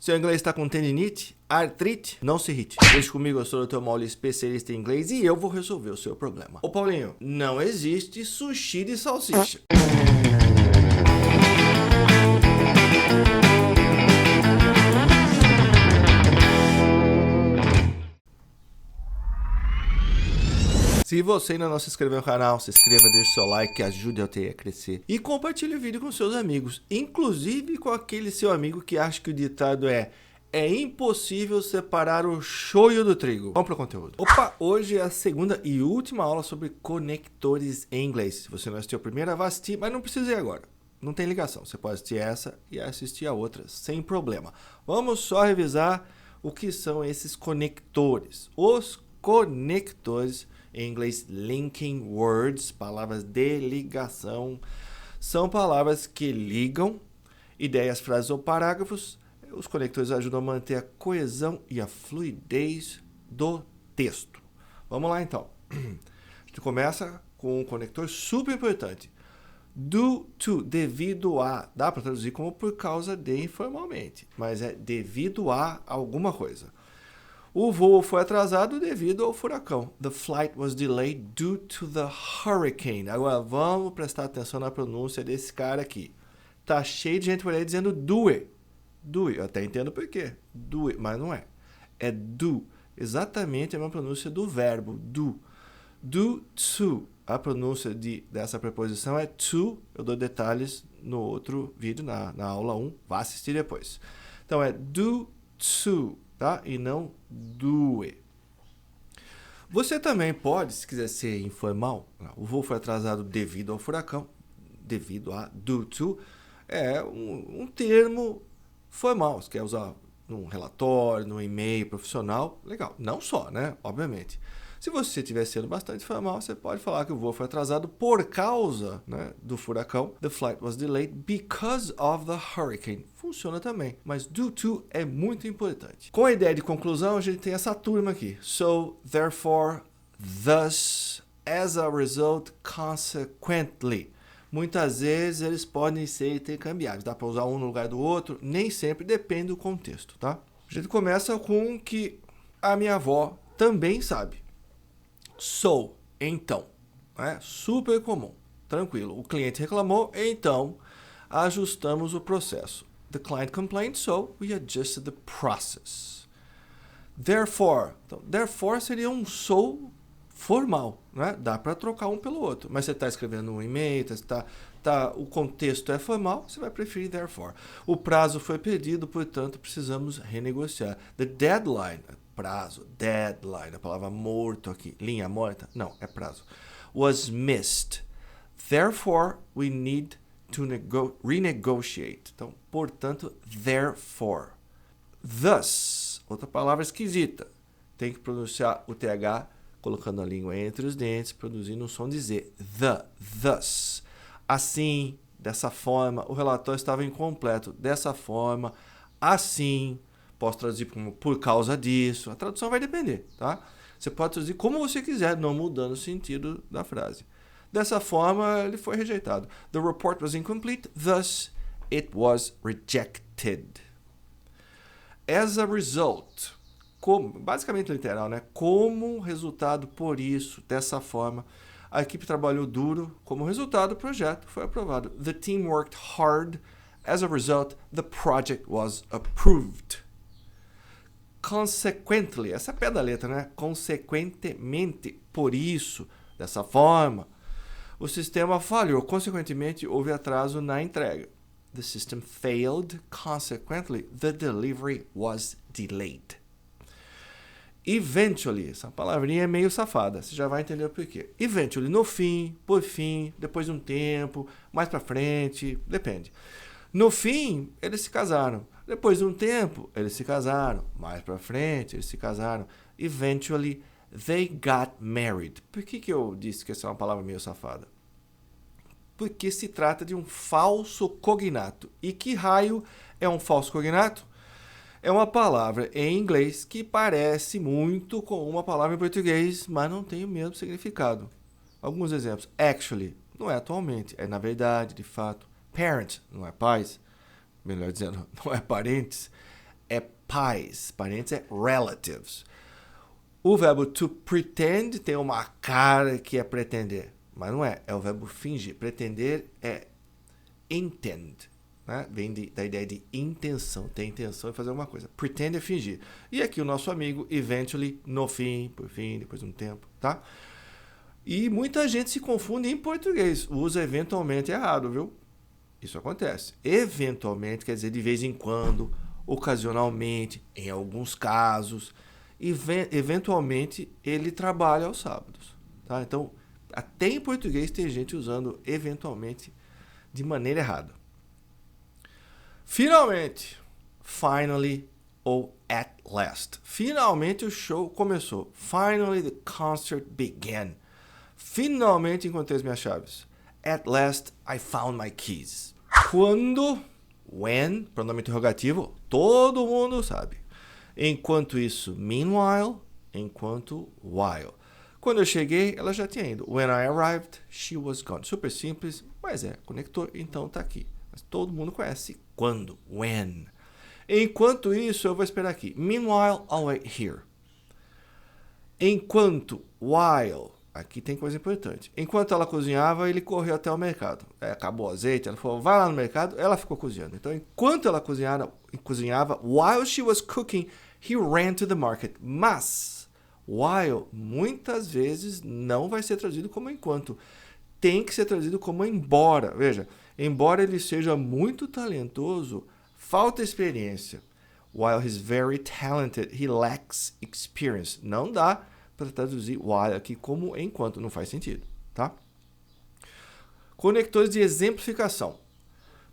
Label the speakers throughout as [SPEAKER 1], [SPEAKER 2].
[SPEAKER 1] Seu inglês está com tendinite, artrite? Não se irrite. Deixe comigo, eu sou o Dr. Mauli, especialista em inglês, e eu vou resolver o seu problema. Ô Paulinho, não existe sushi de salsicha. Se você ainda não se inscreveu no canal, se inscreva, deixe seu like, que ajude a TI a crescer. E compartilhe o vídeo com seus amigos, inclusive com aquele seu amigo que acha que o ditado é impossível separar o shoyu do trigo. Vamos para o conteúdo. Opa, hoje é a segunda e última aula sobre conectores em inglês. Se você não assistiu a primeira, vá assistir, mas não precisa ir agora. Não tem ligação, você pode assistir essa e assistir a outra sem problema. Vamos só revisar o que são esses conectores. Os conectores, em inglês, linking words, palavras de ligação, são palavras que ligam ideias, frases ou parágrafos. Os conectores ajudam a manter a coesão e a fluidez do texto. Vamos lá, então. A gente começa com um conector super importante. Due to, devido a. Dá para traduzir como por causa de informalmente, mas é devido a alguma coisa. O voo foi atrasado devido ao furacão. The flight was delayed due to the hurricane. Agora vamos prestar atenção na pronúncia desse cara aqui. Tá cheio de gente por aí dizendo do it. Do it. Eu até entendo por quê. Do it, mas não é. É do. Exatamente a mesma pronúncia do verbo do. Do to. A pronúncia dessa preposição é to. Eu dou detalhes no outro vídeo, na aula 1. Vá assistir depois. Então é do to. Tá? E não do it. Você também pode, se quiser ser informal, o voo foi atrasado devido ao furacão, devido a, due to, é um termo formal. Você quer usar num relatório, num e-mail profissional, legal. Não só, né? Obviamente. Se você estiver sendo bastante formal, você pode falar que o voo foi atrasado por causa, né, do furacão. The flight was delayed because of the hurricane. Funciona também, mas due to é muito importante. Com a ideia de conclusão, a gente tem essa turma aqui. So, therefore, thus, as a result, consequently. Muitas vezes eles podem ser intercambiados. Dá para usar um no lugar do outro, nem sempre, depende do contexto, tá? A gente começa com o que a minha avó também sabe. So, então, é super comum, tranquilo. O cliente reclamou, então ajustamos o processo. The client complained, so we adjusted the process. Therefore, então, therefore seria um so formal, né? Dá para trocar um pelo outro. Mas você está escrevendo um e-mail, o contexto é formal, você vai preferir therefore. O prazo foi perdido, portanto, precisamos renegociar. The deadline, prazo, deadline, a palavra morto aqui, linha morta, não, é prazo, was missed. Therefore, we need to renegotiate. Então, portanto, therefore. Thus, outra palavra esquisita. Tem que pronunciar o TH colocando a língua entre os dentes, produzindo um som de Z. Thus. Assim, dessa forma, o relatório estava incompleto. Dessa forma, assim. Posso traduzir como por causa disso. A tradução vai depender, tá? Você pode traduzir como você quiser, não mudando o sentido da frase. Dessa forma, ele foi rejeitado. The report was incomplete, thus it was rejected. As a result, basicamente literal, né? Como resultado por isso, dessa forma, a equipe trabalhou duro. Como resultado, o projeto foi aprovado. The team worked hard. As a result, the project was approved. Consequently, essa é pé da letra, né? Consequentemente, por isso, dessa forma, o sistema falhou. Consequentemente, houve atraso na entrega. The system failed. Consequently, the delivery was delayed. Eventually, essa palavrinha é meio safada, você já vai entender o porquê. Eventually, no fim, por fim, depois de um tempo, mais pra frente, depende. No fim, eles se casaram. Depois de um tempo, eles se casaram. Mais pra frente, eles se casaram. Eventually, they got married. Por que eu disse que essa é uma palavra meio safada? Porque se trata de um falso cognato. E que raio é um falso cognato? É uma palavra em inglês que parece muito com uma palavra em português, mas não tem o mesmo significado. Alguns exemplos. Actually, não é atualmente, é na verdade, de fato. Parent, não é pais. Melhor dizendo, não é parentes. é pais. Parentes é relatives. O verbo to pretend tem uma cara que é pretender, mas não é. É o verbo fingir. Pretender é intend. Né? Vem da ideia de intenção. Ter intenção de fazer alguma coisa. Pretend é fingir. E aqui o nosso amigo, eventually, no fim, por fim, depois de um tempo, tá? E muita gente se confunde em português. Usa eventualmente errado, viu? Isso acontece. Eventualmente quer dizer de vez em quando, ocasionalmente, em alguns casos. Eventualmente, ele trabalha aos sábados. Tá? Então, até em português tem gente usando eventualmente de maneira errada. Finalmente, finally ou at last. Finalmente o show começou. Finally the concert began. Finalmente encontrei as minhas chaves. At last I found my keys. Quando, when, pronome interrogativo, todo mundo sabe. Enquanto isso, meanwhile, enquanto while. Quando eu cheguei, ela já tinha ido. When I arrived, she was gone. Super simples, mas é conector, então tá aqui. Mas todo mundo conhece quando, when. Enquanto isso, eu vou esperar aqui. Meanwhile, I'll wait here. Enquanto, while, aqui tem coisa importante. Enquanto ela cozinhava, ele correu até o mercado. Acabou o azeite, ela falou, vai lá no mercado, ela ficou cozinhando. Então, enquanto ela cozinhava, while she was cooking, he ran to the market. Mas, while, muitas vezes, não vai ser traduzido como enquanto. Tem que ser traduzido como embora. Veja, embora ele seja muito talentoso, falta experiência. While he's very talented, he lacks experience. Não dá para traduzir while aqui como enquanto, não faz sentido, tá? Conectores de exemplificação.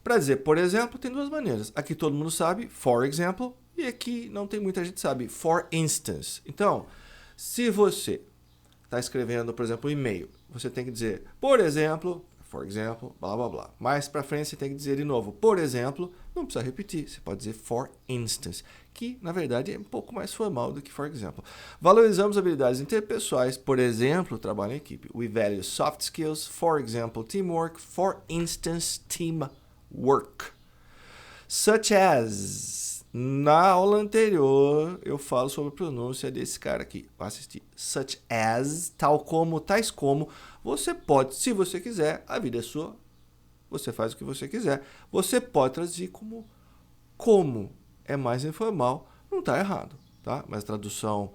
[SPEAKER 1] Para dizer, por exemplo, tem duas maneiras. Aqui todo mundo sabe, for example, e aqui não tem muita gente sabe, for instance. Então, se você está escrevendo, por exemplo, um e-mail, você tem que dizer, por exemplo, for example, blá, blá, blá. Mais para frente você tem que dizer de novo, por exemplo, não precisa repetir, você pode dizer for instance, que na verdade é um pouco mais formal do que for example. Valorizamos habilidades interpessoais, por exemplo, trabalho em equipe. We value soft skills, for example, teamwork, for instance, teamwork. Such as... Na aula anterior, eu falo sobre a pronúncia desse cara aqui. Vai assistir. Such as, tal como, tais como. Você pode, se você quiser, a vida é sua. Você faz o que você quiser. Você pode traduzir como é mais informal. Não está errado, tá? Mas a tradução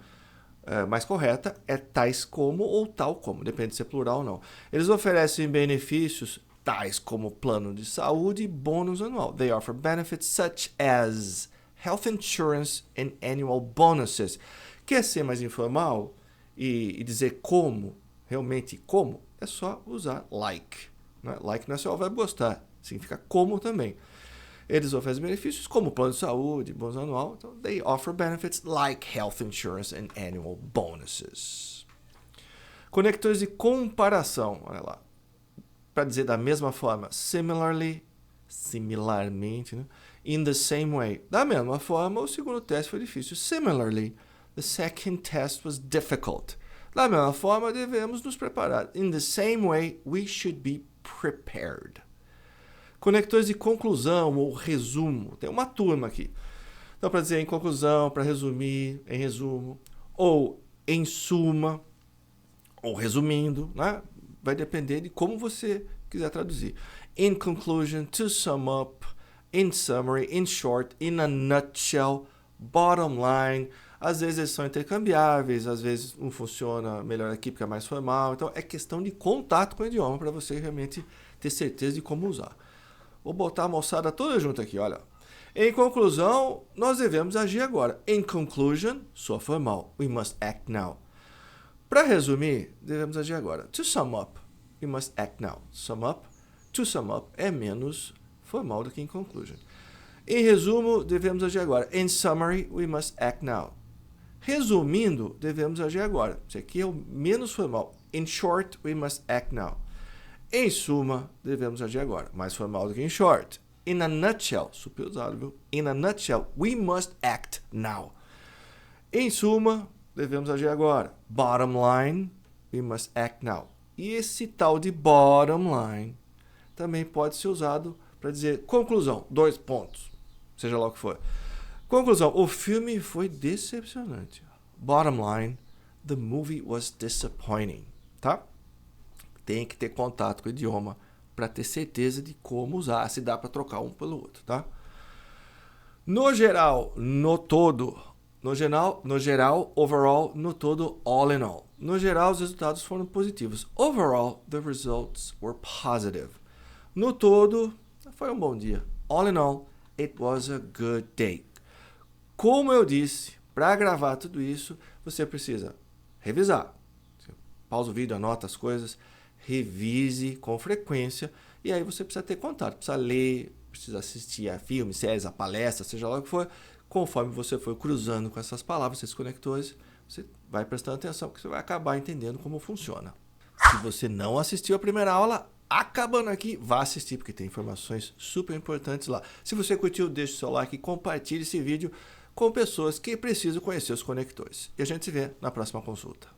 [SPEAKER 1] mais correta é tais como ou tal como. Depende se é plural ou não. Eles oferecem benefícios tais como plano de saúde e bônus anual. They offer benefits such as health insurance and annual bonuses. Quer ser mais informal e dizer como, realmente como, é só usar like. Né? Like não é só o verbo gostar, significa como também. Eles oferecem benefícios como plano de saúde, bônus anual. Então, they offer benefits like health insurance and annual bonuses. Conectores de comparação, olha lá. Para dizer da mesma forma, similarly, similarmente, né? In the same way. Da mesma forma, o segundo teste foi difícil. Similarly, the second test was difficult. Da mesma forma, devemos nos preparar. In the same way, we should be prepared. Conectores de conclusão ou resumo. Tem uma turma aqui. Então, para dizer em conclusão, para resumir, em resumo, ou em suma, ou resumindo, né? Vai depender de como você quiser traduzir. In conclusion, to sum up, in summary, in short, in a nutshell, bottom line. Às vezes eles são intercambiáveis, às vezes um funciona melhor aqui porque é mais formal. Então é questão de contato com o idioma para você realmente ter certeza de como usar. Vou botar a moçada toda junto aqui, olha. Em conclusão, nós devemos agir agora. In conclusion, soa formal. We must act now. Para resumir, devemos agir agora. To sum up, we must act now. Sum up, to sum up é menos formal do que in conclusion. Em resumo, devemos agir agora. In summary, we must act now. Resumindo, devemos agir agora. Isso aqui é o menos formal. In short, we must act now. Em suma, devemos agir agora. Mais formal do que in short. In a nutshell, super usado, viu? In a nutshell, we must act now. Em suma, devemos agir agora. Bottom line, we must act now. E esse tal de bottom line também pode ser usado para dizer conclusão, 2 pontos, seja lá o que for. Conclusão, o filme foi decepcionante. Bottom line, the movie was disappointing, tá? Tem que ter contato com o idioma para ter certeza de como usar, se dá para trocar um pelo outro, tá? No geral, no todo, no geral, overall, no todo, all in all. No geral, os resultados foram positivos. Overall, the results were positive. No todo, foi um bom dia. All in all, it was a good day. Como eu disse, para gravar tudo isso, você precisa revisar. Você pausa o vídeo, anota as coisas, revise com frequência e aí você precisa ter contato, precisa ler, precisa assistir a filmes, séries, a palestra, seja lá o que for. Conforme você for cruzando com essas palavras, esses conectores, você vai prestando atenção, porque você vai acabar entendendo como funciona. Se você não assistiu a primeira aula, acabando aqui, vá assistir, porque tem informações super importantes lá. Se você curtiu, deixe o seu like e compartilhe esse vídeo com pessoas que precisam conhecer os conectores. E a gente se vê na próxima consulta.